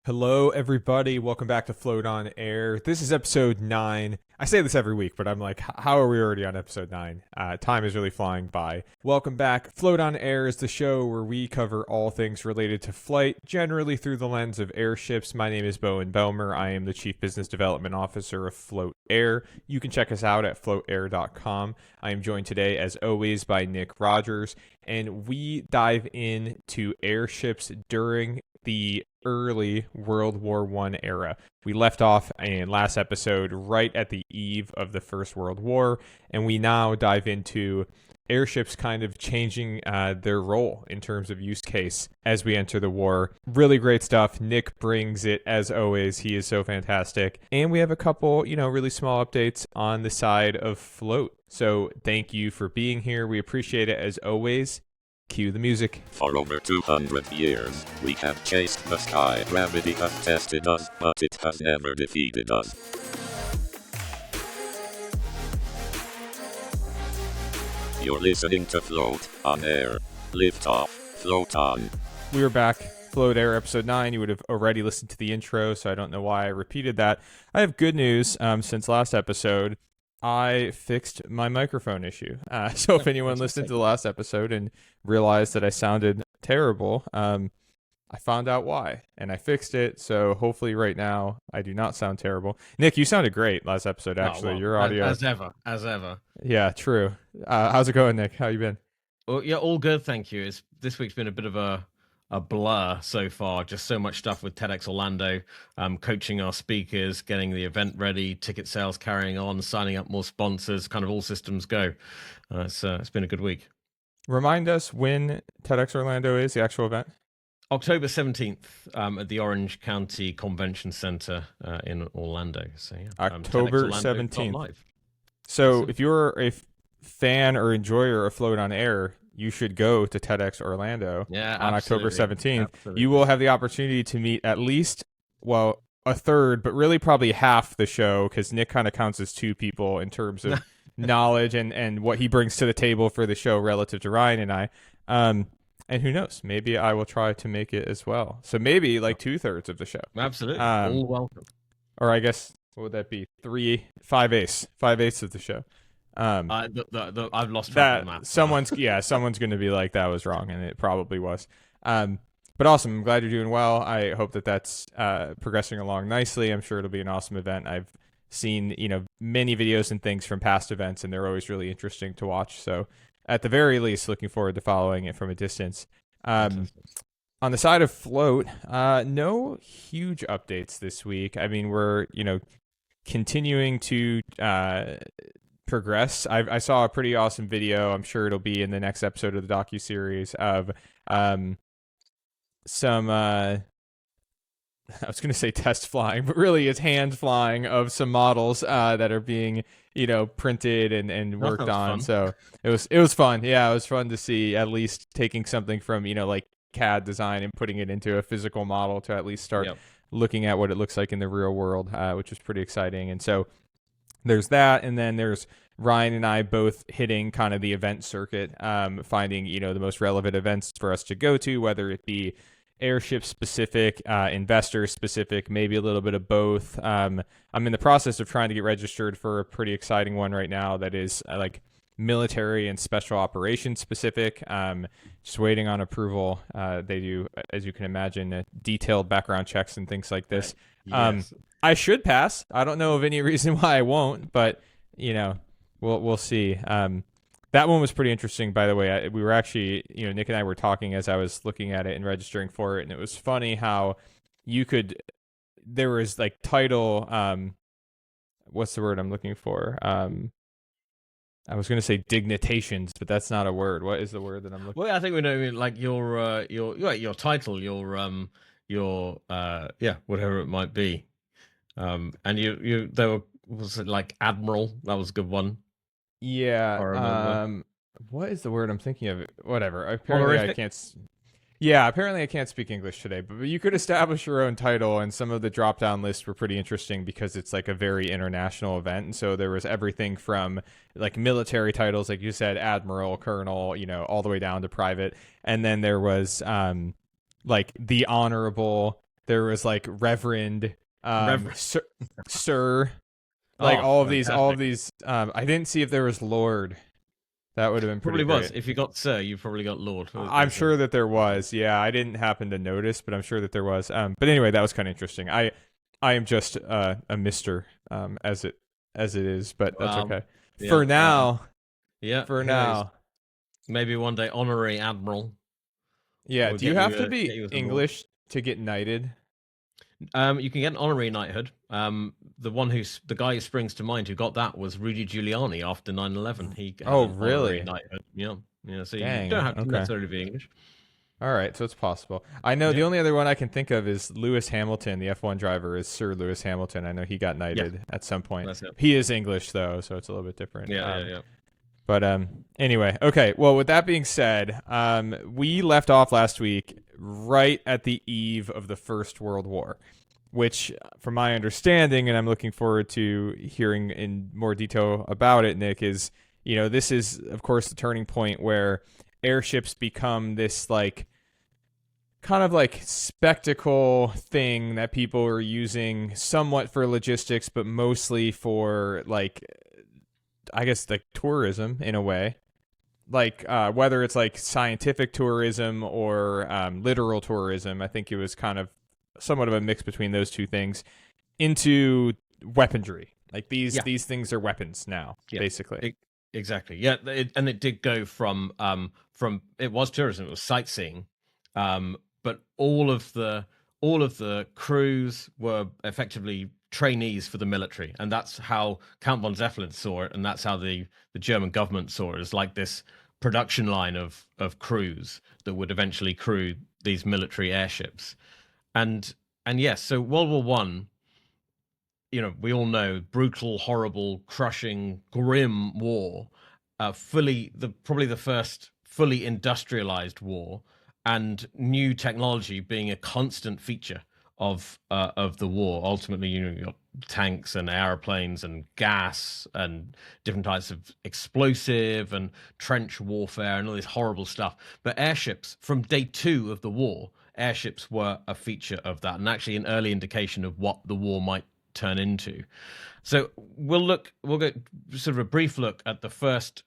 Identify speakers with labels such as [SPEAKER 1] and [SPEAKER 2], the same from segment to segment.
[SPEAKER 1] Hello, everybody. Welcome back to Float on Air. This is episode 9. I say this every week, but I'm like, how are we already on episode 9? Time is really flying by. Welcome back. Float on Air is the show where we cover all things related to flight, generally through the lens of airships. My name is Bowen Belmer. I am the Chief Business Development Officer of Float Air. You can check us out at floatair.com. I am joined today, as always, by Nick Rogers, and we dive into airships during the early World War I era. We left off in last episode right at the eve of the First World War, and we now dive into airships kind of changing their role in terms of use case as we enter the war. Really great stuff. Nick brings it as always. He is so fantastic. And we have a couple, really small updates on the side of Float. So thank you for being here. We appreciate it as always. Cue the music.
[SPEAKER 2] For over 200 years, we have chased the sky. Gravity has tested us, but it has never defeated us. You're listening to Float on Air. Lift off, float on.
[SPEAKER 1] We are back. Float Air episode 9. You would have already listened to the intro, so I don't know why I repeated that. I have good news since last episode. I fixed my microphone issue. So if anyone listened to the last episode and realized that I sounded terrible, I found out why, and I fixed it. So hopefully right now I do not sound terrible. Nick, you sounded great last episode, actually. Your audio.
[SPEAKER 3] As ever.
[SPEAKER 1] Yeah, true. How's it going, Nick? How you been?
[SPEAKER 3] Well, yeah, all good, thank you. This week's been a bit of a blur so far. Just so much stuff with TEDx Orlando, coaching our speakers, getting the event ready, ticket sales carrying on, signing up more sponsors, kind of all systems go. It's been a good week.
[SPEAKER 1] Remind us when TEDx Orlando is, the actual event.
[SPEAKER 3] October 17th at the Orange County Convention Center in Orlando. So yeah,
[SPEAKER 1] October 17th. So if you're a fan or enjoyer of Float on Air, you should go to TEDx Orlando on October 17th.
[SPEAKER 3] Absolutely.
[SPEAKER 1] You will have the opportunity to meet at least, a third, but really probably half the show, because Nick kind of counts as two people in terms of knowledge and what he brings to the table for the show relative to Ryan and I. And who knows, maybe I will try to make it as well. So maybe like 2/3 of the show.
[SPEAKER 3] Absolutely. All welcome.
[SPEAKER 1] Or I guess, what would that be? 5/8 of the show.
[SPEAKER 3] I've lost track of the math.
[SPEAKER 1] Someone's going to be like, that was wrong, and it probably was. But awesome. I'm glad you're doing well. I hope that that's progressing along nicely. I'm sure it'll be an awesome event. I've seen many videos and things from past events, and they're always really interesting to watch. So at the very least, looking forward to following it from a distance. On the side of Float, no huge updates this week. I mean, we're continuing to progress. I saw a pretty awesome video. I'm sure it'll be in the next episode of the docuseries of some I was going to say test flying, but really it's hand flying of some models that are being printed and worked on.
[SPEAKER 3] Fun.
[SPEAKER 1] So it was fun. Yeah, it was fun to see, at least taking something from like CAD design and putting it into a physical model to at least start looking at what it looks like in the real world, which was pretty exciting. And so there's that, and then there's Ryan and I both hitting kind of the event circuit, finding the most relevant events for us to go to, whether it be airship specific, investor specific, maybe a little bit of both. I'm in the process of trying to get registered for a pretty exciting one right now that is like military and special operations specific. Just waiting on approval. They do, as you can imagine, detailed background checks and things like this.
[SPEAKER 3] Yes.
[SPEAKER 1] I should pass. I don't know of any reason why I won't, but we'll see. That one was pretty interesting, by the way. We were actually, Nick and I were talking as I was looking at it and registering for it, and it was funny how there was like title, what's the word I'm looking for? I was going to say dignitations, but that's not a word. What is the word that I'm looking for?
[SPEAKER 3] Well, I think we know, like your title, your whatever it might be. And there was it like Admiral? That was a good one.
[SPEAKER 1] Yeah. What is the word I'm thinking of? Whatever. Apparently I can't speak English today, but you could establish your own title, and some of the drop-down lists were pretty interesting because it's like a very international event. And so there was everything from like military titles, like you said, Admiral, Colonel, all the way down to private. And then there was like the Honorable. there was like Reverend,
[SPEAKER 3] Reverend.
[SPEAKER 1] Sir, like
[SPEAKER 3] Oh,
[SPEAKER 1] all of
[SPEAKER 3] fantastic.
[SPEAKER 1] these. I didn't see if there was Lord. That would have been pretty
[SPEAKER 3] Probably was.
[SPEAKER 1] great.
[SPEAKER 3] If you got Sir, you probably got Lord.
[SPEAKER 1] I'm sure that there was. Yeah, I didn't happen to notice, but I'm sure that there was. But anyway, that was kind of interesting. I am just a Mister, as it is, but that's okay.
[SPEAKER 3] Yeah,
[SPEAKER 1] For now,
[SPEAKER 3] yeah.
[SPEAKER 1] for
[SPEAKER 3] Who knows?
[SPEAKER 1] now.
[SPEAKER 3] Maybe one day honorary admiral.
[SPEAKER 1] Yeah,
[SPEAKER 3] We'll
[SPEAKER 1] do you
[SPEAKER 3] get
[SPEAKER 1] have
[SPEAKER 3] you,
[SPEAKER 1] to
[SPEAKER 3] get
[SPEAKER 1] be
[SPEAKER 3] you as a lord.
[SPEAKER 1] English to get knighted?
[SPEAKER 3] You can get an honorary knighthood. The guy who springs to mind who got that was Rudy Giuliani after 9/11. He had
[SPEAKER 1] Oh,
[SPEAKER 3] an
[SPEAKER 1] really?
[SPEAKER 3] honorary knighthood. Yeah. So
[SPEAKER 1] Dang,
[SPEAKER 3] you don't have to
[SPEAKER 1] okay.
[SPEAKER 3] necessarily be English.
[SPEAKER 1] All right, so it's possible. I know the
[SPEAKER 3] Yeah.
[SPEAKER 1] only other one I can think of is Lewis Hamilton, the F1 driver, is Sir Lewis Hamilton. I know he got knighted at some point.
[SPEAKER 3] That's it.
[SPEAKER 1] He is English though, so it's a little bit different.
[SPEAKER 3] Yeah.
[SPEAKER 1] But anyway, okay. Well, with that being said, we left off last week right at the eve of the First World War, which, from my understanding, and I'm looking forward to hearing in more detail about it, Nick, is, this is, of course, the turning point where airships become this, like, kind of like spectacle thing that people are using somewhat for logistics, but mostly for, like, I guess, like, tourism in a way. Like, whether it's like scientific tourism or literal tourism, I think it was kind of somewhat of a mix between those two things, into weaponry. Like these things are weapons now, basically.
[SPEAKER 3] Exactly. Yeah, and it did go from it was tourism, it was sightseeing, but all of the crews were effectively trainees for the military, and that's how Count von Zeppelin saw it, and that's how the German government saw it, as like this production line of crews that would eventually crew these military airships. And yes, so World War One, we all know, brutal, horrible, crushing, grim war, probably the first fully industrialized war, and new technology being a constant feature of the war. Ultimately, you got tanks and airplanes and gas and different types of explosive and trench warfare and all this horrible stuff. But airships, from day 2 of the war, airships were a feature of that, and actually an early indication of what the war might turn into. So we'll get sort of a brief look at the first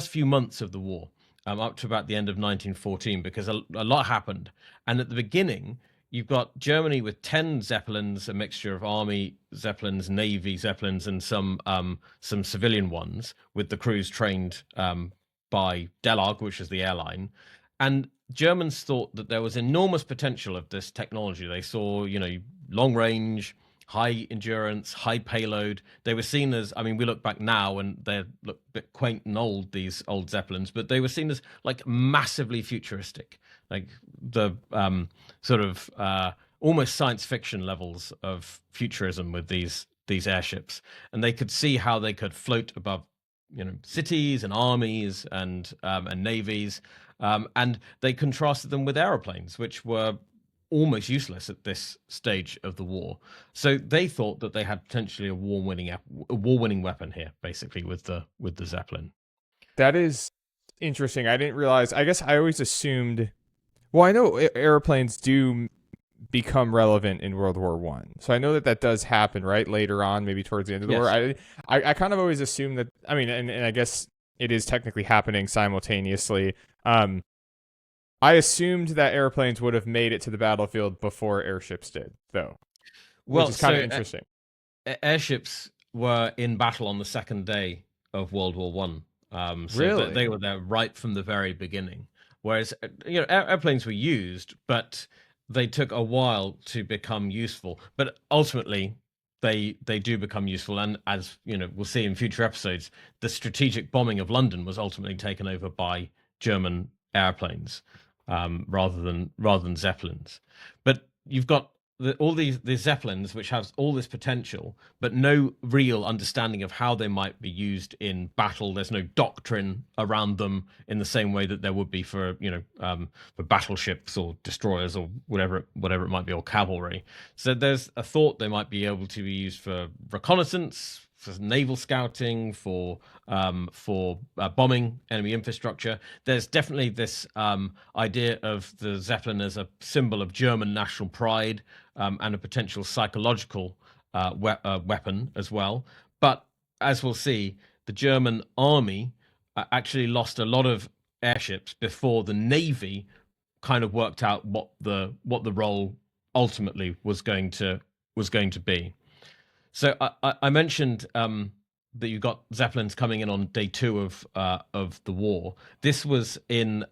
[SPEAKER 3] few months of the war, up to about the end of 1914, because a lot happened. And at the beginning, you've got Germany with 10 Zeppelins, a mixture of army Zeppelins, navy Zeppelins, and some civilian ones, with the crews trained by Delag, which is the airline. And Germans thought that there was enormous potential of this technology. They saw, long range, high endurance, high payload. They were seen as, we look back now and they look a bit quaint and old, these old Zeppelins, but they were seen as like massively futuristic, like the sort of almost science fiction levels of futurism with these airships. And they could see how they could float above, cities and armies and navies. And they contrasted them with aeroplanes, which were almost useless at this stage of the war. So they thought that they had potentially a war-winning weapon here, basically, with the Zeppelin.
[SPEAKER 1] That is interesting. I didn't realize. I guess I always assumed. Well, I know airplanes do become relevant in World War One, so I know that does happen right later on, maybe towards the end of the war. I kind of always assumed that. And I guess it is technically happening simultaneously. I assumed that airplanes would have made it to the battlefield before airships did, though. Which is kind of interesting.
[SPEAKER 3] Airships were in battle on the second day of World War One. So
[SPEAKER 1] really?
[SPEAKER 3] They were there right from the very beginning. Whereas, airplanes were used, but they took a while to become useful. But ultimately, they do become useful. And as we'll see in future episodes, the strategic bombing of London was ultimately taken over by German airplanes. Rather than Zeppelins. But you've got all these Zeppelins, which have all this potential, but no real understanding of how they might be used in battle. There's no doctrine around them in the same way that there would be for battleships or destroyers or whatever it might be, or cavalry. So there's a thought they might be able to be used for reconnaissance, naval scouting, for bombing enemy infrastructure. There's definitely this idea of the Zeppelin as a symbol of German national pride, and a potential psychological weapon as well. But as we'll see, the German army actually lost a lot of airships before the Navy kind of worked out what the role ultimately was going to be. So I mentioned that you got Zeppelins coming in on day 2 of the war. This was in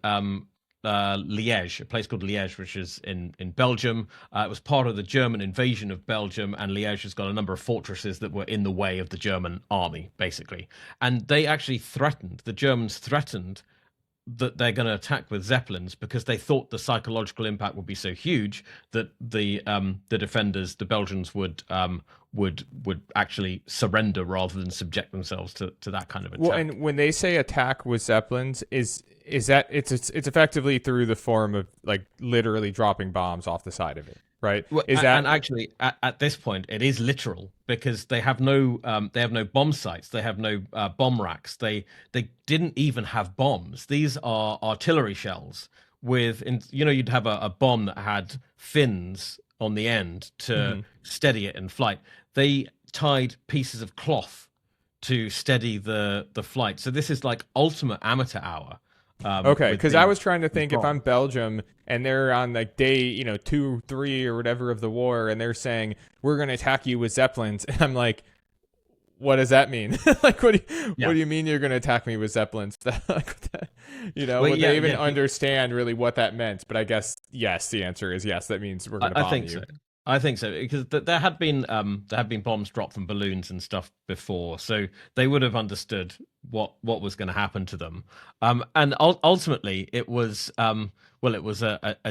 [SPEAKER 3] Liège, a place called Liège, which is in Belgium. It was part of the German invasion of Belgium, and Liège has got a number of fortresses that were in the way of the German army, basically. And they actually the Germans threatened that they're going to attack with Zeppelins because they thought the psychological impact would be so huge that the defenders, the Belgians, would actually surrender rather than subject themselves to that kind of attack.
[SPEAKER 1] Well, and when they say attack with Zeppelins, is that it's effectively through the form of like literally dropping bombs off the side of it, right?
[SPEAKER 3] Well, and actually at this point it is literal, because they have no bomb sites, they have no bomb racks, they didn't even have bombs. These are artillery shells with, you'd have a bomb that had fins on the end to steady it in flight. They tied pieces of cloth to steady the flight. So this is like ultimate amateur hour.
[SPEAKER 1] Okay, because I was trying to think, if I'm Belgium and they're on like day 2, 3 or whatever of the war, and they're saying we're going to attack you with Zeppelins, and I'm like, what does that mean? Like, what do you mean you're going to attack me with Zeppelins? Would they even understand really what that meant? But I guess yes, the answer is yes. That means we're going to bomb you.
[SPEAKER 3] So. I think so, because there had been bombs dropped from balloons and stuff before, so they would have understood what was going to happen to them. And ultimately, it was a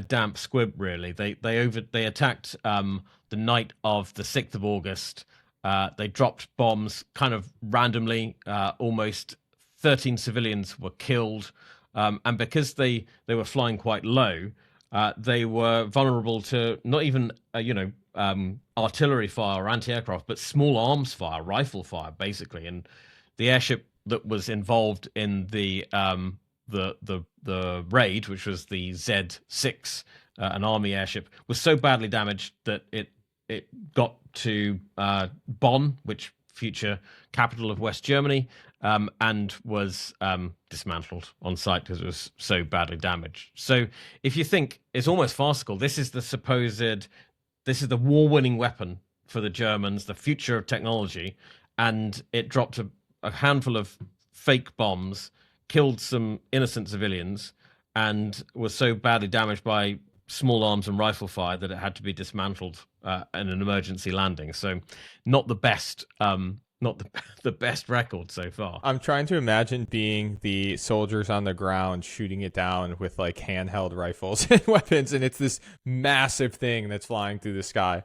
[SPEAKER 3] damp squib, really. They attacked the night of the 6th of August. They dropped bombs kind of randomly. Almost 13 civilians were killed, and because they were flying quite low, they were vulnerable to not even artillery fire or anti-aircraft, but small arms fire, rifle fire, basically. And the airship that was involved in the raid, which was the Z6, an army airship, was so badly damaged that it got to Bonn, which future capital of West Germany, and was dismantled on site because it was so badly damaged. So if you think, it's almost farcical. This is the war-winning weapon for the Germans, the future of technology, and it dropped a handful of fake bombs, killed some innocent civilians, and was so badly damaged by small arms and rifle fire that it had to be dismantled in an emergency landing. So not the best the best record so far.
[SPEAKER 1] I'm trying to imagine being the soldiers on the ground shooting it down with like handheld rifles and weapons, and it's this massive thing that's flying through the sky.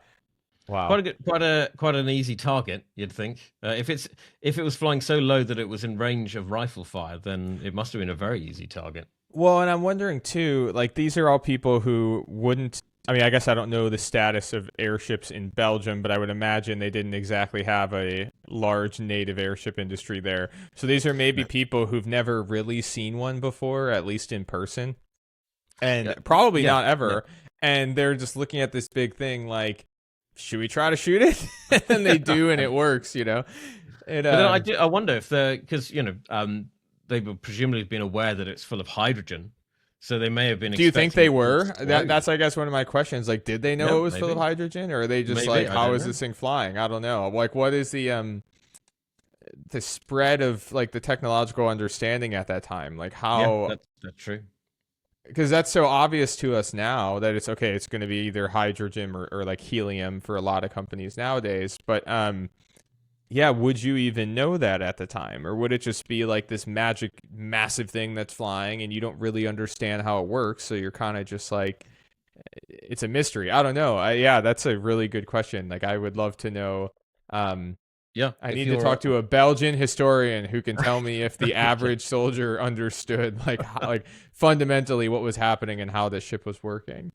[SPEAKER 1] Wow, quite an easy target, you'd think. If it was flying so low that it was in range of rifle fire, then it must have been a very easy target. Well, and I'm wondering too, like, these are all people who wouldn't. I mean, I guess I don't know the status of airships in Belgium, but I would imagine they didn't exactly have a large native airship industry there. So these are maybe people who've never really seen one before, at least in person, and probably not ever. Yeah. And they're just looking at this big thing like, should we try to shoot it? And they do, and it works, But then
[SPEAKER 3] I wonder if because they were presumably been aware that it's full of hydrogen. So they may have been.
[SPEAKER 1] Do you think they were? That's, I guess, one of my questions. Like, did they know it was full of hydrogen, or are they just like, how is this thing flying? I don't know. Like, what is the spread of like the technological understanding at that time? Like, how?
[SPEAKER 3] Yeah, that's true.
[SPEAKER 1] Because that's so obvious to us now that it's okay. It's going to be either hydrogen or like helium for a lot of companies nowadays. But yeah, would you even know that at the time? Or would it just be like this magic, massive thing that's flying and you don't really understand how it works? So you're kind of just like, it's a mystery. I don't know. Yeah, that's a really good question. Like, I would love to know. I need to talk to a Belgian historian who can tell me if the average soldier understood like fundamentally what was happening and how the ship was working.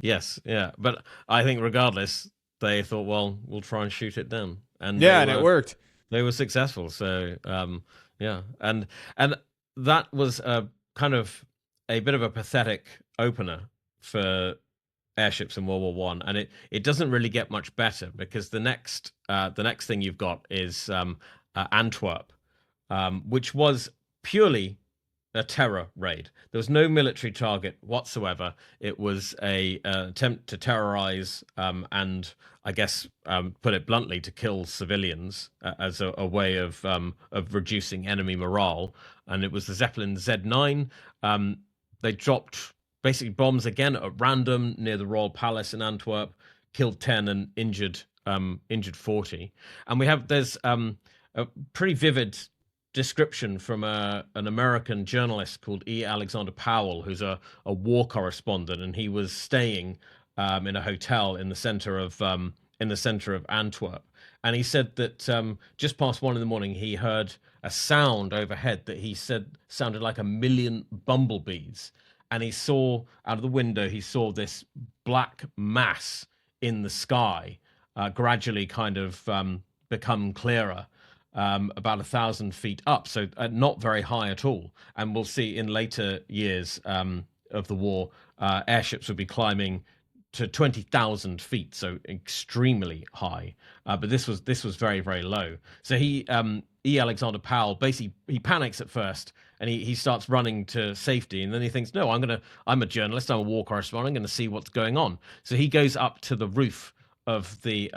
[SPEAKER 3] Yes, yeah. But I think regardless, they thought, well, we'll try and shoot it down. And
[SPEAKER 1] it worked.
[SPEAKER 3] They were successful. So yeah, and that was a kind of a bit of a pathetic opener for airships in World War One, and it doesn't really get much better because the next thing you've got is Antwerp, which was purely a terror raid. There was no military target whatsoever. It was a attempt to terrorize and I guess put it bluntly, to kill civilians as a way of reducing enemy morale. And it was the Zeppelin Z9. They dropped basically bombs again at random near the Royal Palace in Antwerp, killed 10 and injured 40. And there's a pretty vivid description from an American journalist called E. Alexander Powell, who's a war correspondent, and he was staying in a hotel in the center of Antwerp, and he said that just past 1 a.m. he heard a sound overhead that he said sounded like 1,000,000 bumblebees, and he saw out of the window this black mass in the sky gradually kind of become clearer. About 1,000 feet up, so not very high at all. And we'll see in later years of the war, airships would be climbing to 20,000 feet, so extremely high. But this was very, very low. So E. Alexander Powell basically he panics at first, and he starts running to safety, and then he thinks, no, I'm a journalist, I'm a war correspondent, I'm going to see what's going on. So he goes up to the roof of the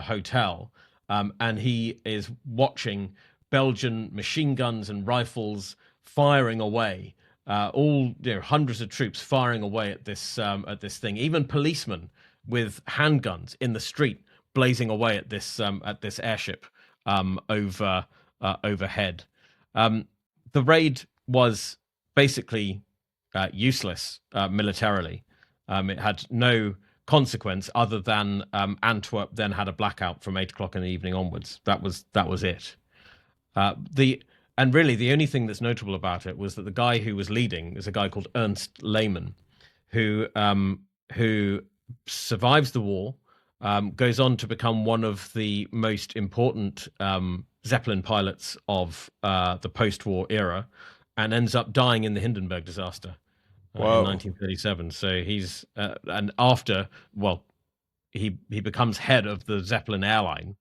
[SPEAKER 3] hotel. And he is watching Belgian machine guns and rifles firing away, hundreds of troops firing away at this thing. Even policemen with handguns in the street blazing away at this airship overhead. The raid was basically useless militarily. It had no consequence other than Antwerp then had a blackout from 8 o'clock in the evening onwards. That was it. And really the only thing that's notable about it was that the guy who was leading is a guy called Ernst Lehmann, who survives the war, goes on to become one of the most important Zeppelin pilots of the post-war era, and ends up dying in the Hindenburg disaster. In 1937. So he's and after, he becomes head of the Zeppelin airline,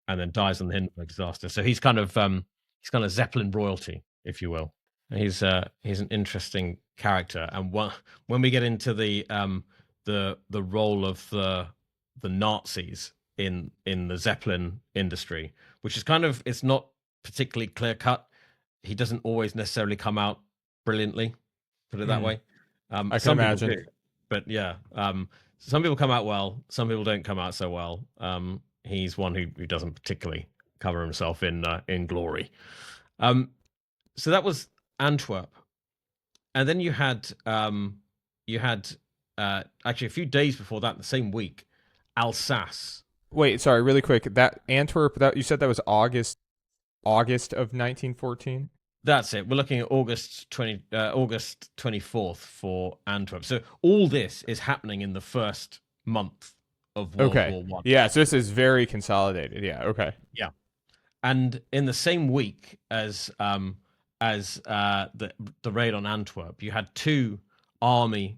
[SPEAKER 3] and then dies in the Hindenburg disaster. So he's kind of Zeppelin royalty, if you will. And he's an interesting character. And when we get into the role of the Nazis in the Zeppelin industry, which is it's not particularly clear cut. He doesn't always necessarily come out brilliantly. Put it that way.
[SPEAKER 1] I can imagine.
[SPEAKER 3] Do, but yeah, some people come out well. Some people don't come out so well. He's one who doesn't particularly cover himself in glory. So that was Antwerp, and then you had actually a few days before that, the same week, Alsace.
[SPEAKER 1] Wait, sorry, really quick. That Antwerp, that you said that was August of 1914.
[SPEAKER 3] That's it. We're looking at August 24th for Antwerp. So all this is happening in the first month of World War One.
[SPEAKER 1] Yeah, so this is very consolidated. Yeah, okay.
[SPEAKER 3] Yeah. And in the same week as the raid on Antwerp, you had 2 army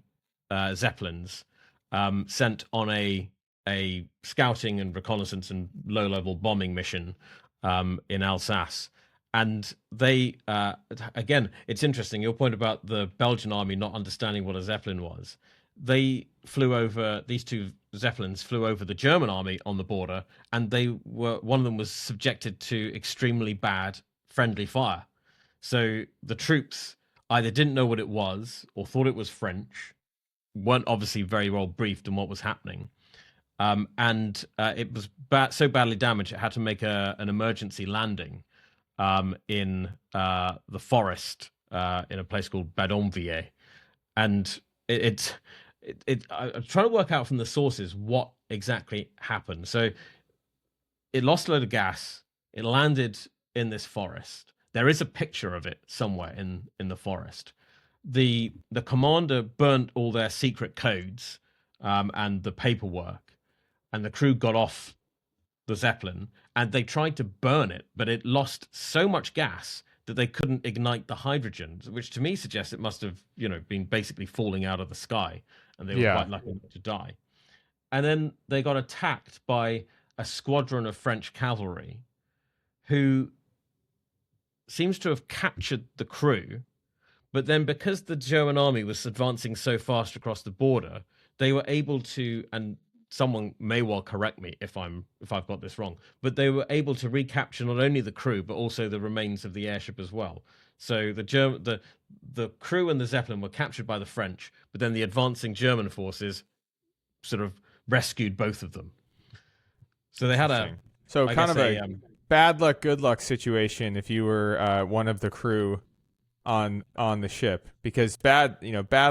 [SPEAKER 3] Zeppelins sent on a scouting and reconnaissance and low-level bombing mission in Alsace. And they, again, it's interesting, your point about the Belgian army not understanding what a Zeppelin was. These 2 Zeppelins flew over the German army on the border, and one of them was subjected to extremely bad friendly fire. So the troops either didn't know what it was or thought it was French, weren't obviously very well briefed on what was happening. And it was so badly damaged, it had to make an emergency landing in the forest in a place called Badonviller. And I'm trying to work out from the sources what exactly happened. So it lost a load of gas. It landed in this forest. There is a picture of it somewhere in the forest. The commander burnt all their secret codes and the paperwork, and the crew got off the Zeppelin, and they tried to burn it, but it lost so much gas that they couldn't ignite the hydrogen, which to me suggests it must have, been basically falling out of the sky, and they were quite lucky not to die. And then they got attacked by a squadron of French cavalry who seems to have captured the crew, but then because the German army was advancing so fast across the border, they were able to, and someone may well correct me if I've got this wrong, but they were able to recapture not only the crew but also the remains of the airship as well. So the crew and the Zeppelin were captured by the French, but then the advancing German forces sort of rescued both of them. So they had a
[SPEAKER 1] bad luck, good luck situation if you were one of the crew on the ship, because bad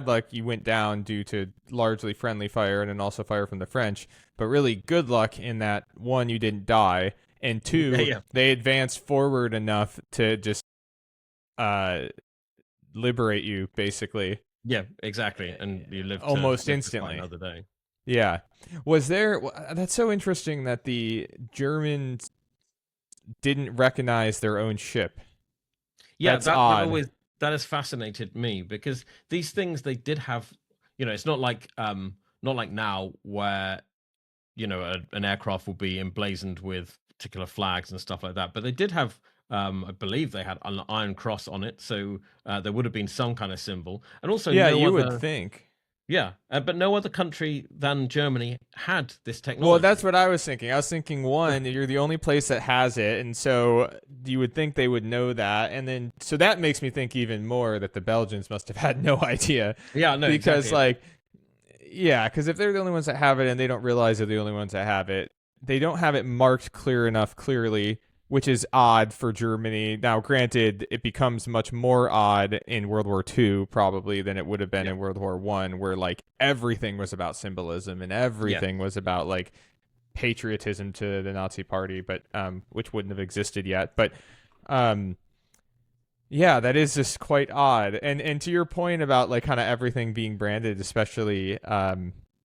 [SPEAKER 1] luck, you went down due to largely friendly fire and then also fire from the French, but really good luck in that, one, you didn't die, and two, they advanced forward enough to just liberate you, basically.
[SPEAKER 3] Yeah, exactly. And you lived
[SPEAKER 1] almost instantly
[SPEAKER 3] another day.
[SPEAKER 1] Yeah. That's so interesting that the Germans didn't recognize their own ship.
[SPEAKER 3] Yeah,
[SPEAKER 1] that's odd.
[SPEAKER 3] That has fascinated me, because these things, they did have, it's not like now where, an aircraft will be emblazoned with particular flags and stuff like that. But they did have, I believe they had an Iron Cross on it. So there would have been some kind of symbol. And also,
[SPEAKER 1] would think.
[SPEAKER 3] Yeah, but no other country than Germany had this technology.
[SPEAKER 1] Well, that's what I was thinking. I was thinking, one, you're the only place that has it, and so you would think they would know that. And then, so that makes me think even more that the Belgians must have had no idea.
[SPEAKER 3] Yeah, no,
[SPEAKER 1] because
[SPEAKER 3] exactly.
[SPEAKER 1] because if they're the only ones that have it and they don't realize they're the only ones that have it, they don't have it marked clearly, which is odd for Germany. Now, granted, it becomes much more odd in World War II probably than it would have been in World War I, where everything was about symbolism and everything was about patriotism to the Nazi party, but which wouldn't have existed yet. But that is just quite odd. And to your point about kind of everything being branded, especially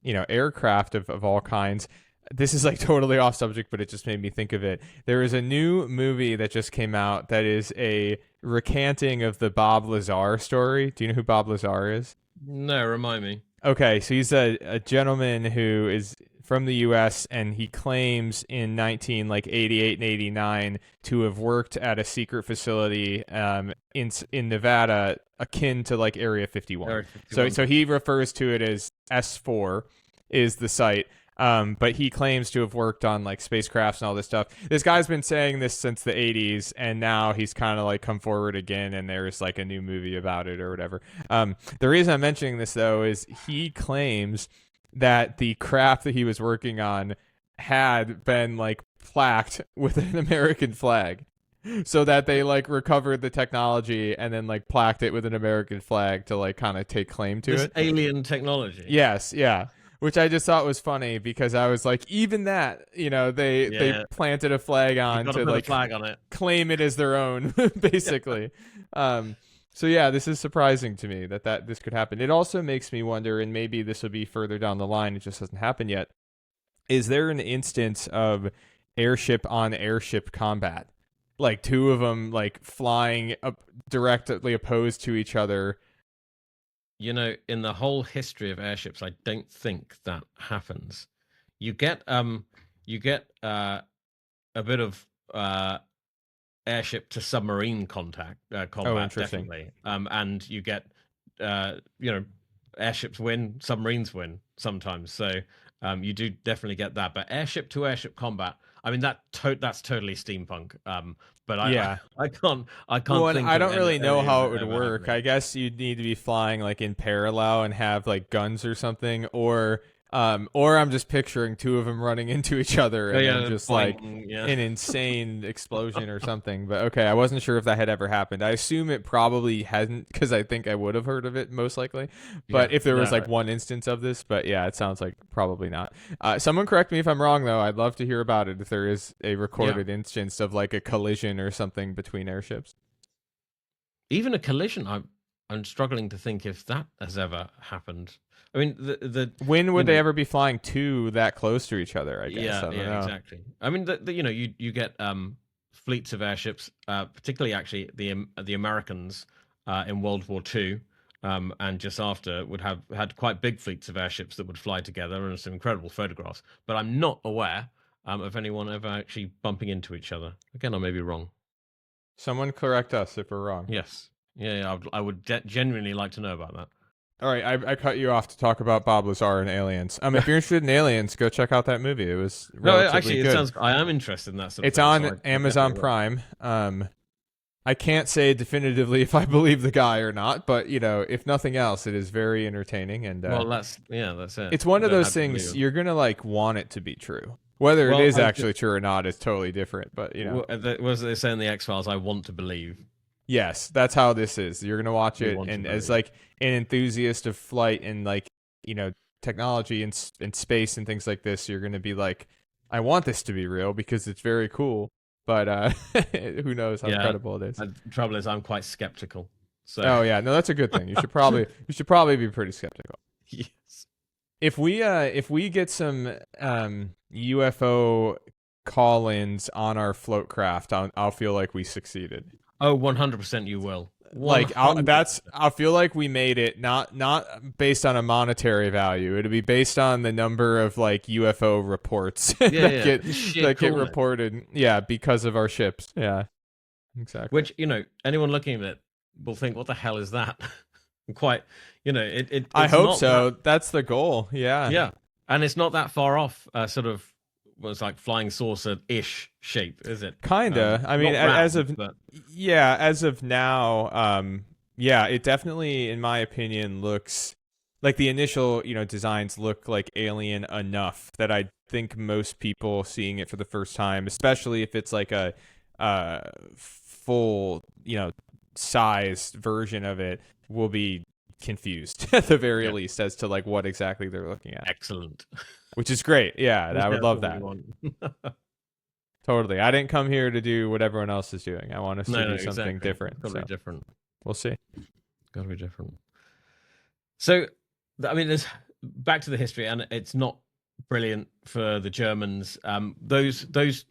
[SPEAKER 1] aircraft of all kinds. This is totally off subject, but it just made me think of it. There is a new movie that just came out that is a recanting of the Bob Lazar story. Do you know who Bob Lazar is?
[SPEAKER 3] No, remind me.
[SPEAKER 1] Okay, so he's a gentleman who is from the U.S., and he claims in 1988 and 89 to have worked at a secret facility in Nevada akin to Area 51.
[SPEAKER 3] Area 51.
[SPEAKER 1] So he refers to it as S4 is the site. But he claims to have worked on spacecrafts and all this stuff. This guy's been saying this since the 80s, and now he's kind of come forward again, and there's a new movie about it or whatever. The reason I'm mentioning this, though, is he claims that the craft that he was working on had been plaqued with an American flag, so that they recovered the technology and then plaqued it with an American flag to kind of take claim to it.
[SPEAKER 3] Alien technology.
[SPEAKER 1] Yes, yeah. Which I just thought was funny, because I was even that, they planted a flag on to
[SPEAKER 3] put a flag on it,
[SPEAKER 1] claim it as their own, basically. So this is surprising to me that this could happen. It also makes me wonder, and maybe this will be further down the line, it just hasn't happened yet. Is there an instance of airship on airship combat? Two of them flying up directly opposed to each other.
[SPEAKER 3] In the whole history of airships, I don't think that happens. You get a bit of airship to submarine combat, definitely. And you get airships win, submarines win sometimes. So you do definitely get that. But airship to airship combat, I mean that's totally steampunk. But I can't.
[SPEAKER 1] Well,
[SPEAKER 3] think
[SPEAKER 1] I don't really know how it would
[SPEAKER 3] work.
[SPEAKER 1] work. I guess you'd need to be flying in parallel and have guns or something, or I'm just picturing two of them running into each other and then just an insane explosion or something. But okay, I wasn't sure if that had ever happened. I assume it probably hadn't, because I think I would have heard of it most likely. But if there was one instance of this, but it sounds like probably not. Someone correct me if I'm wrong, though. I'd love to hear about it if there is a recorded instance of a collision or something between airships.
[SPEAKER 3] Even a collision, I'm struggling to think if that has ever happened. I mean,
[SPEAKER 1] when would they ever be flying that close to each other? I guess I don't know.
[SPEAKER 3] Exactly. I mean, you get fleets of airships, particularly actually the Americans in World War II, and just after had quite big fleets of airships that would fly together, and some incredible photographs. But I'm not aware of anyone ever actually bumping into each other. Again, I may be wrong.
[SPEAKER 1] Someone correct us if we're wrong.
[SPEAKER 3] Yes. Yeah, I would genuinely like to know about that.
[SPEAKER 1] All right, I cut you off to talk about Bob Lazar and aliens. If you're interested in aliens, go check out that movie. It was relatively good.
[SPEAKER 3] It sounds. I am interested in that sort of
[SPEAKER 1] It's
[SPEAKER 3] thing,
[SPEAKER 1] on
[SPEAKER 3] so
[SPEAKER 1] Amazon Prime. I can't say definitively if I believe the guy or not, but if nothing else, it is very entertaining. And
[SPEAKER 3] well, that's it.
[SPEAKER 1] It's one of those things you're gonna want it to be true. Whether it is actually true or not is totally different. But
[SPEAKER 3] was they say in the X-Files? I want to believe.
[SPEAKER 1] Yes, that's how this is. You're gonna watch it, and as an enthusiast of flight and technology and space and things like this, you're gonna be like, I want this to be real because it's very cool. But who knows how credible it is?
[SPEAKER 3] The trouble is, I'm quite skeptical. So.
[SPEAKER 1] Oh yeah, no, that's a good thing. You should probably be pretty skeptical.
[SPEAKER 3] Yes.
[SPEAKER 1] If we get some UFO call-ins on our Floatcraft, I'll feel like we succeeded.
[SPEAKER 3] Oh, 100% you will.
[SPEAKER 1] I'll feel like we made it, not based on a monetary value. It'll be based on the number of UFO reports that get reported. Yeah, because of our ships. Yeah, exactly.
[SPEAKER 3] Which anyone looking at it will think, what the hell is that? Quite, it.
[SPEAKER 1] I hope so. That's the goal. Yeah.
[SPEAKER 3] Yeah, and it's not that far off. Sort of. Was like flying saucer-ish shape, is it?
[SPEAKER 1] Kinda. I mean, as of now, it definitely, in my opinion, looks like the initial, designs look like alien enough that I think most people seeing it for the first time, especially if it's like a full, sized version of it, will be confused at the very least as to what exactly they're looking at.
[SPEAKER 3] Excellent.
[SPEAKER 1] Which is great. Yeah, I would love that. Totally. I didn't come here to do what everyone else is doing. I want us to do something different.
[SPEAKER 3] Gotta be different.
[SPEAKER 1] We'll see.
[SPEAKER 3] Gotta be different. So, I mean, there's back to the history, and it's not brilliant for the Germans. Those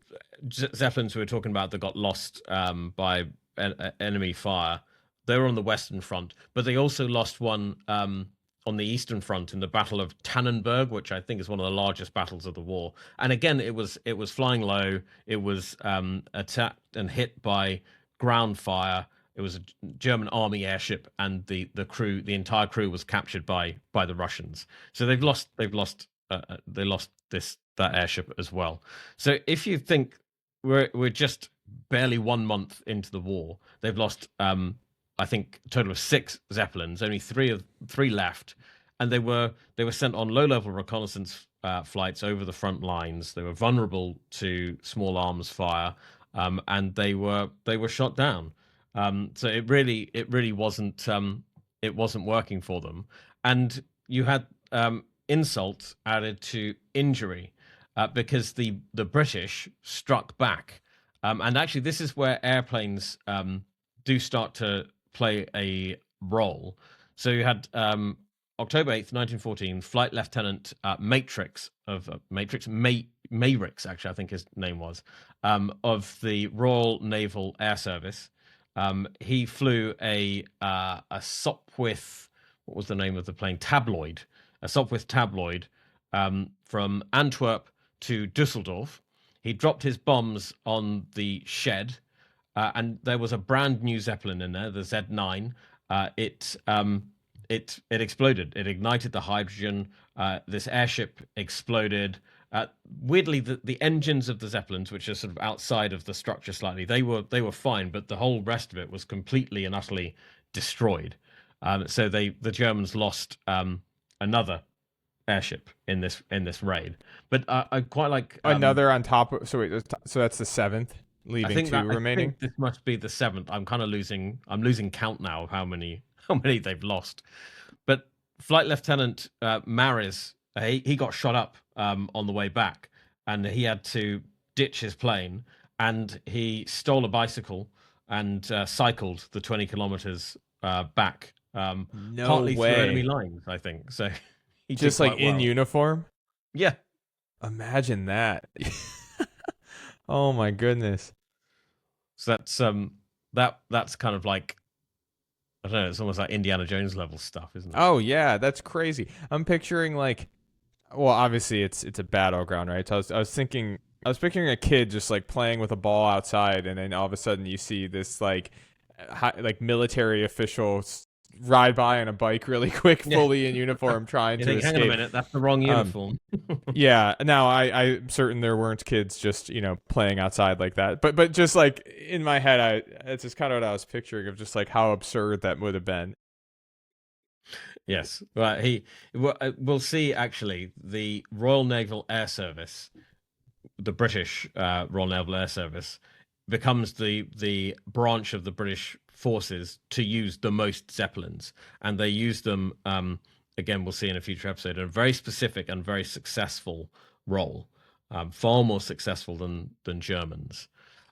[SPEAKER 3] Zeppelins we were talking about that got lost by enemy fire, they were on the Western Front, but they also lost one on the Eastern Front in the Battle of Tannenberg, which I think is one of the largest battles of the war. And again, it was flying low. It was attacked and hit by ground fire. It was a German army airship, and the entire crew was captured by the Russians. So they lost that airship as well. So if you think we're just barely 1 month into the war, they've lost I think a total of 6 Zeppelins, only three left, and they were sent on low-level reconnaissance flights over the front lines. They were vulnerable to small arms fire, and they were shot down. So it really wasn't working for them, and you had insult added to injury because the British struck back, and actually this is where airplanes do start to play a role. So you had October 8th, 1914, Flight Lieutenant Marix, actually, I think his name was, of the Royal Naval Air Service. He flew a Sopwith, what was the name of the plane? A Sopwith tabloid from Antwerp to Düsseldorf. He dropped his bombs on the shed, and there was a brand new Zeppelin in there, the Z9. It exploded. It ignited the hydrogen. This airship exploded. Weirdly, the engines of the Zeppelins, which are sort of outside of the structure slightly, they were fine, but the whole rest of it was completely and utterly destroyed. So the Germans lost another airship in this raid. But I quite like
[SPEAKER 1] another on top. So that's the 7th. Leaving 2 remaining. I think
[SPEAKER 3] this must be the 7th. I'm kind of losing count now of how many they've lost. But Flight Lieutenant Marix, he got shot up on the way back, and he had to ditch his plane, and he stole a bicycle and cycled the 20 kilometers back
[SPEAKER 1] No
[SPEAKER 3] partly
[SPEAKER 1] way.
[SPEAKER 3] through enemy lines, I think. So he
[SPEAKER 1] Just
[SPEAKER 3] did
[SPEAKER 1] like
[SPEAKER 3] quite
[SPEAKER 1] in
[SPEAKER 3] well.
[SPEAKER 1] uniform?
[SPEAKER 3] Yeah.
[SPEAKER 1] Imagine that. Oh my goodness.
[SPEAKER 3] So that's kind of like, I don't know, it's almost like Indiana Jones level stuff, isn't it?
[SPEAKER 1] Oh yeah, that's crazy. I'm picturing like, well, obviously it's a battleground, right? So I was picturing a kid just like playing with a ball outside, and then all of a sudden you see this like military official ride by on a bike really quick, fully in uniform, trying
[SPEAKER 3] You
[SPEAKER 1] to
[SPEAKER 3] think,
[SPEAKER 1] escape.
[SPEAKER 3] hang on a minute, that's the wrong uniform.
[SPEAKER 1] Yeah. Now I'm certain there weren't kids just playing outside like that, but just like in my head, it's just kind of what I was picturing of just like how absurd that would have been.
[SPEAKER 3] Yes, right. We'll see. Actually, the Royal Naval Air Service, the British Royal Naval Air Service, becomes the branch of the British forces to use the most Zeppelins, and they use them. Again, we'll see in a future episode, in a very specific and very successful role, far more successful than Germans,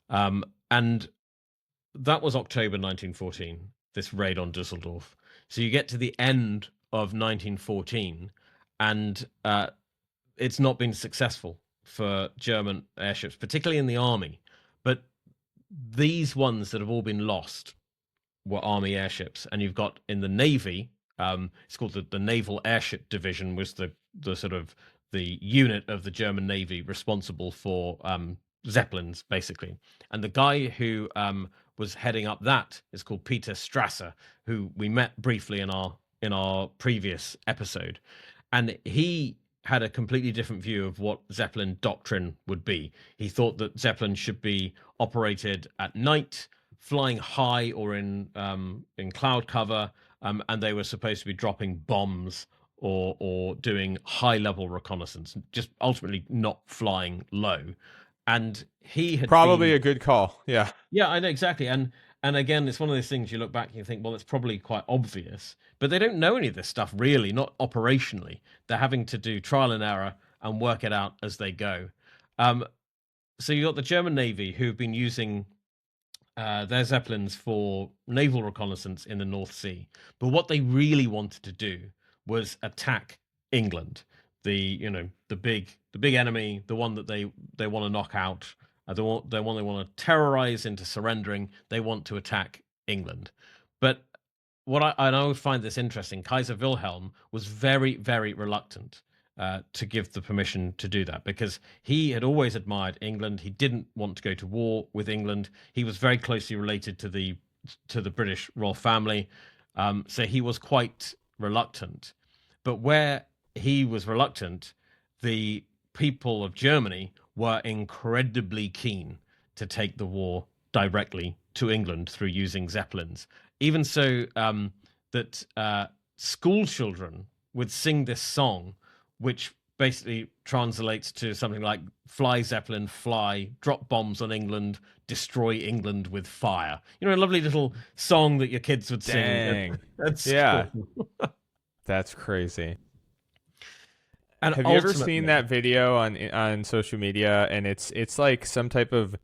[SPEAKER 3] and that was October 1914. This raid on Düsseldorf. So you get to the end of 1914, and it's not been successful for German airships, particularly in the army. But these ones that have all been lost were army airships, and you've got in the navy. It's called the Naval Airship Division, was the sort of the unit of the German Navy responsible for Zeppelins, basically. And the guy who was heading up that is called Peter Strasser, who we met briefly in our previous episode, and he had a completely different view of what Zeppelin doctrine would be. He thought that Zeppelin should be operated at night, flying high or in cloud cover, and they were supposed to be dropping bombs or doing high level reconnaissance, just ultimately not flying low. And he had
[SPEAKER 1] Probably a good call. Yeah.
[SPEAKER 3] Yeah, I know exactly. And again, it's one of those things you look back and you think, well, it's probably quite obvious, but they don't know any of this stuff really, not operationally. They're having to do trial and error and work it out as they go. So you got the German Navy, who've been using their Zeppelins for naval reconnaissance in the North Sea. But what they really wanted to do was attack England, the big enemy, the one that they want to knock out, the one they want to terrorize into surrendering. They want to attack England. But I would find this interesting. Kaiser Wilhelm was very, very reluctant to give the permission to do that, because he had always admired England. He didn't want to go to war with England. He was very closely related to the British royal family, so he was quite reluctant. But where he was reluctant, the people of Germany were incredibly keen to take the war directly to England through using Zeppelins. Even so, that school children would sing this song, which basically translates to something like "Fly Zeppelin, fly, drop bombs on England, destroy England with fire." You know, a lovely little song that your kids would sing.
[SPEAKER 1] Dang. Yeah. That's crazy.
[SPEAKER 3] And
[SPEAKER 1] have you ever seen that video on social media? And it's like some type of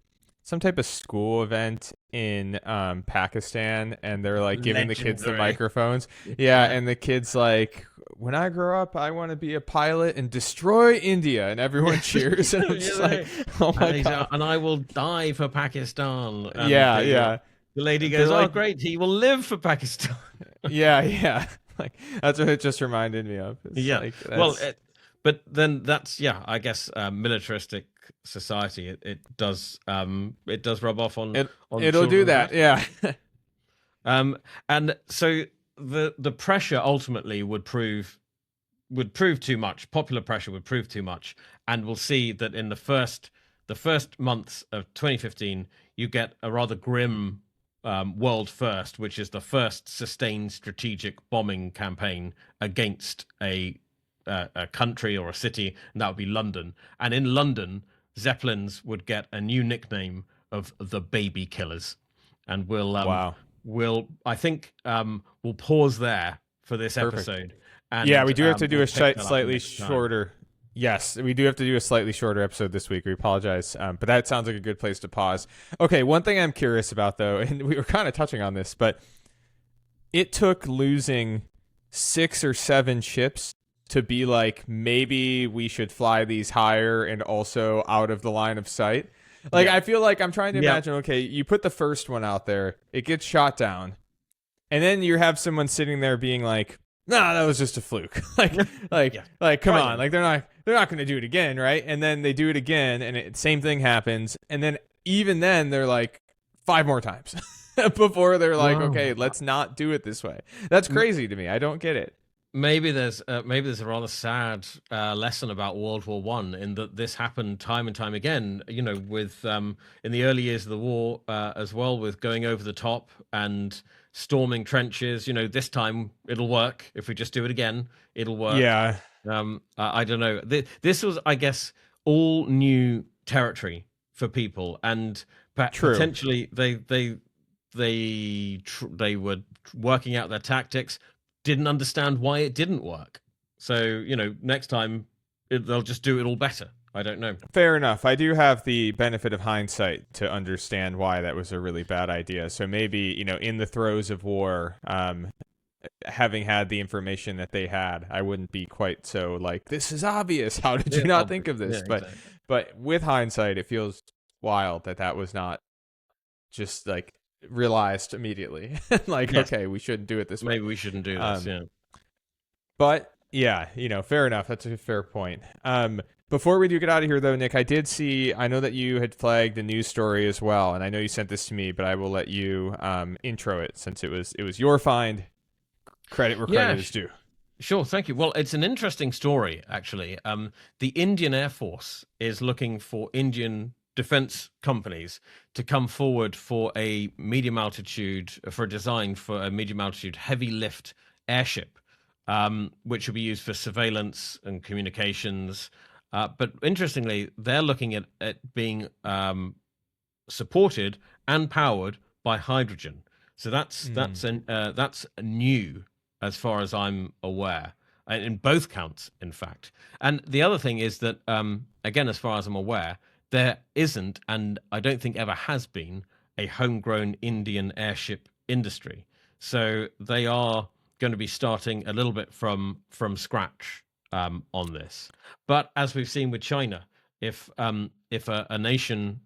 [SPEAKER 1] school event in Pakistan, and they're like giving the kids the microphones. Yeah, and the kids like, "When I grow up, I want to be a pilot and destroy India," and everyone cheers. And I'm just like, "Oh my god!"
[SPEAKER 3] And I will die for Pakistan. And
[SPEAKER 1] yeah.
[SPEAKER 3] The lady goes, "Oh, great! He will live for Pakistan."
[SPEAKER 1] yeah. Like that's what it just reminded me of.
[SPEAKER 3] Yeah. Well, but then that's I guess militaristic society. It does rub off on.
[SPEAKER 1] It'll do that. Yeah.
[SPEAKER 3] And so the pressure ultimately would prove too much. Popular pressure would prove too much, and we'll see that in the first months of 2015, you get a rather grim world first, which is the first sustained strategic bombing campaign against a country or a city, and that would be London. And in London, Zeppelins would get a new nickname of the Baby Killers. And we'll I think we'll pause there for this episode. And,
[SPEAKER 1] we do have to do a slightly shorter. Yes, we do have to do a slightly shorter episode this week. We apologize, but that sounds like a good place to pause. Okay, one thing I'm curious about, though, and we were kind of touching on this, but it took losing 6 or 7 ships to be like, maybe we should fly these higher and also out of the line of sight. Like,
[SPEAKER 3] Yeah.
[SPEAKER 1] I feel like I'm trying to
[SPEAKER 3] Yeah.
[SPEAKER 1] imagine, okay, you put the first one out there, it gets shot down, and then you have someone sitting there being like, nah, that was just a fluke. Like, come on. Like, they're not going to do it again, right? And then they do it again, and same thing happens. And then even then, they're like 5 more times before they're like,
[SPEAKER 3] Wow.
[SPEAKER 1] okay, let's not do it this way. That's crazy to me. I don't get it.
[SPEAKER 3] Maybe there's a rather sad lesson about World War One in that this happened time and time again. You know, with in the early years of the war as well, with going over the top and storming trenches. You know, this time it'll work. If we just do it again, it'll work.
[SPEAKER 1] Yeah.
[SPEAKER 3] I don't know. This was, I guess, all new territory for people, and
[SPEAKER 1] True.
[SPEAKER 3] potentially they were working out their tactics, didn't understand why it didn't work. So, you know, next time they'll just do it all better. I don't know.
[SPEAKER 1] Fair enough. I do have the benefit of hindsight to understand why that was a really bad idea. So maybe, you know, in the throes of war, having had the information that they had, I wouldn't be quite so like, this is obvious. How did you not think of this?
[SPEAKER 3] Yeah,
[SPEAKER 1] but
[SPEAKER 3] exactly.
[SPEAKER 1] but with hindsight, it feels wild that was not just like realized immediately. Like,
[SPEAKER 3] Yes.
[SPEAKER 1] okay, we shouldn't do it this way.
[SPEAKER 3] Maybe we shouldn't do this. Yeah.
[SPEAKER 1] But yeah, you know, fair enough. That's a fair point. Before we do get out of here, though, Nick, I know that you had flagged a news story as well, and I know you sent this to me, but I will let you intro it since it was your find. Credit where credit is due.
[SPEAKER 3] Sure, thank you. Well, it's an interesting story, actually. The Indian Air Force is looking for Indian defense companies to come forward for a design for a medium altitude heavy lift airship, which will be used for surveillance and communications. But interestingly, they're looking at being supported and powered by hydrogen. So that's new as far as I'm aware, in both counts, in fact. And the other thing is that, again, as far as I'm aware, there isn't, and I don't think ever has been, a homegrown Indian airship industry. So they are going to be starting a little bit from scratch on this. But as we've seen with China, if a nation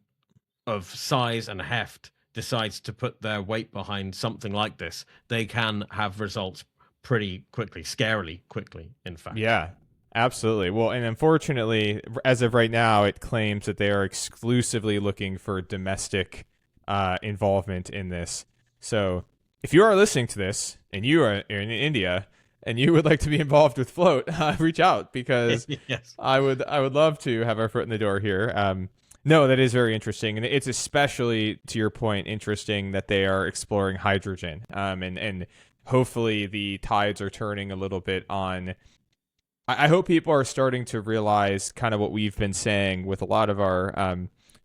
[SPEAKER 3] of size and heft decides to put their weight behind something like this, they can have results pretty quickly, scarily quickly, in fact.
[SPEAKER 1] Yeah, absolutely. Well, and unfortunately, as of right now, it claims that they are exclusively looking for domestic involvement in this. So if you are listening to this and you are in India and you would like to be involved with Float, reach out, because
[SPEAKER 3] Yes.
[SPEAKER 1] I would love to have our foot in the door here. No, that is very interesting, and it's especially, to your point, interesting that they are exploring hydrogen. And hopefully the tides are turning a little bit on. I hope people are starting to realize kind of what we've been saying with a lot of our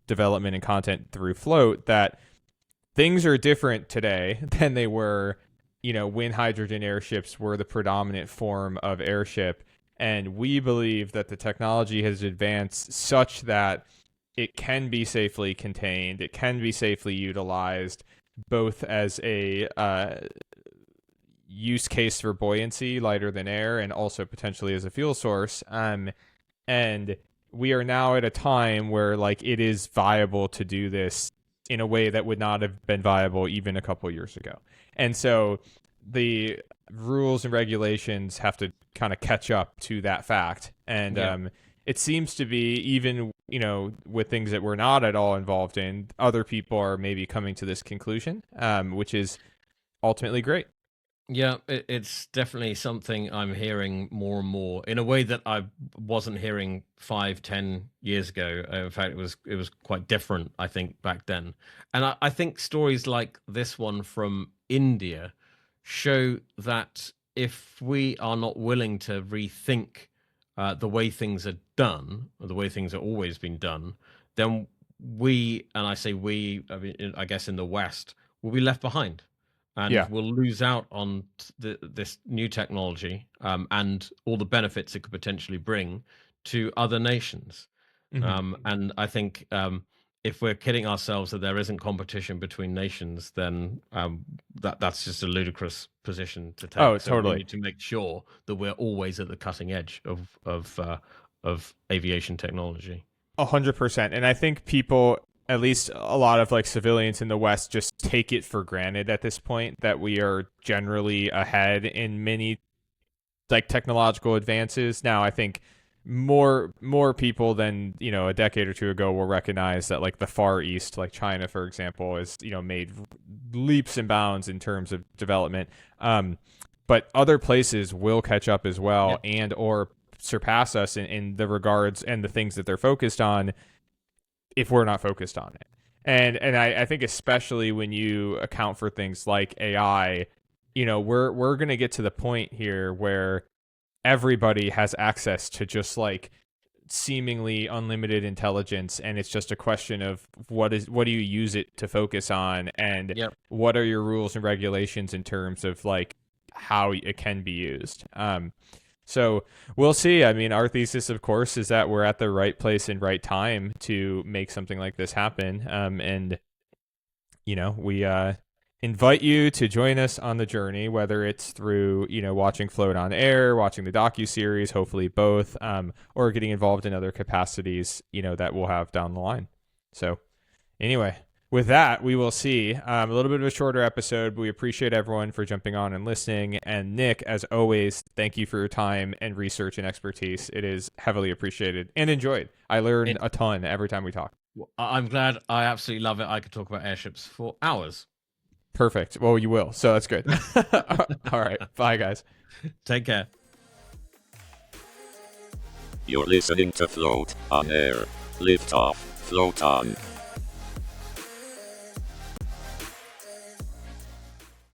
[SPEAKER 1] development and content through Float, that things are different today than they were, you know, when hydrogen airships were the predominant form of airship. And we believe that the technology has advanced such that it can be safely contained, it can be safely utilized, both as a use case for buoyancy, lighter than air, and also potentially as a fuel source. And we are now at a time where, like, it is viable to do this in a way that would not have been viable even a couple years ago. And so the rules and regulations have to kind of catch up to that fact. And it seems to be, even, you know, with things that we're not at all involved in, other people are maybe coming to this conclusion, which is ultimately great.
[SPEAKER 3] Yeah, it's definitely something I'm hearing more and more in a way that I wasn't hearing 5-10 years ago. In fact, it was quite different, I think, back then. And I think stories like this one from India show that if we are not willing to rethink the way things are done, or the way things have always been done, then we, and I say we, I mean, I guess in the West, will be left behind. And we'll lose out on this new technology and all the benefits it could potentially bring to other nations.
[SPEAKER 1] Mm-hmm.
[SPEAKER 3] And I think if we're kidding ourselves that there isn't competition between nations, then that's just a ludicrous position to take.
[SPEAKER 1] Oh,
[SPEAKER 3] So
[SPEAKER 1] totally.
[SPEAKER 3] we need to make sure that we're always at the cutting edge of aviation technology.
[SPEAKER 1] 100%. And I think people, at least a lot of like civilians in the West, just take it for granted at this point that we are generally ahead in many like technological advances. Now, I think more people than a decade or two ago will recognize that like the Far East, like China for example, is made leaps and bounds in terms of development, but other places will catch up as well, and or surpass us in the regards and the things that they're focused on if we're not focused on it. And I think especially when you account for things like AI, we're going to get to the point here where everybody has access to just like seemingly unlimited intelligence, and it's just a question of what do you use it to focus on, and what are your rules and regulations in terms of like how it can be used. So we'll see. I mean, our thesis, of course, is that we're at the right place and right time to make something like this happen. And we invite you to join us on the journey, whether it's through, watching Float on Air, watching the docuseries, hopefully both, or getting involved in other capacities, that we'll have down the line. So anyway, with that, we will see. A little bit of a shorter episode, but we appreciate everyone for jumping on and listening. And Nick, as always, thank you for your time and research and expertise. It is heavily appreciated and enjoyed. I learn a ton every time we talk.
[SPEAKER 3] I'm glad. I absolutely love it. I could talk about airships for hours.
[SPEAKER 1] Perfect. Well, you will, so that's good. All right. Bye, guys.
[SPEAKER 3] Take care.
[SPEAKER 2] You're listening to Float on Air. Lift off, float on.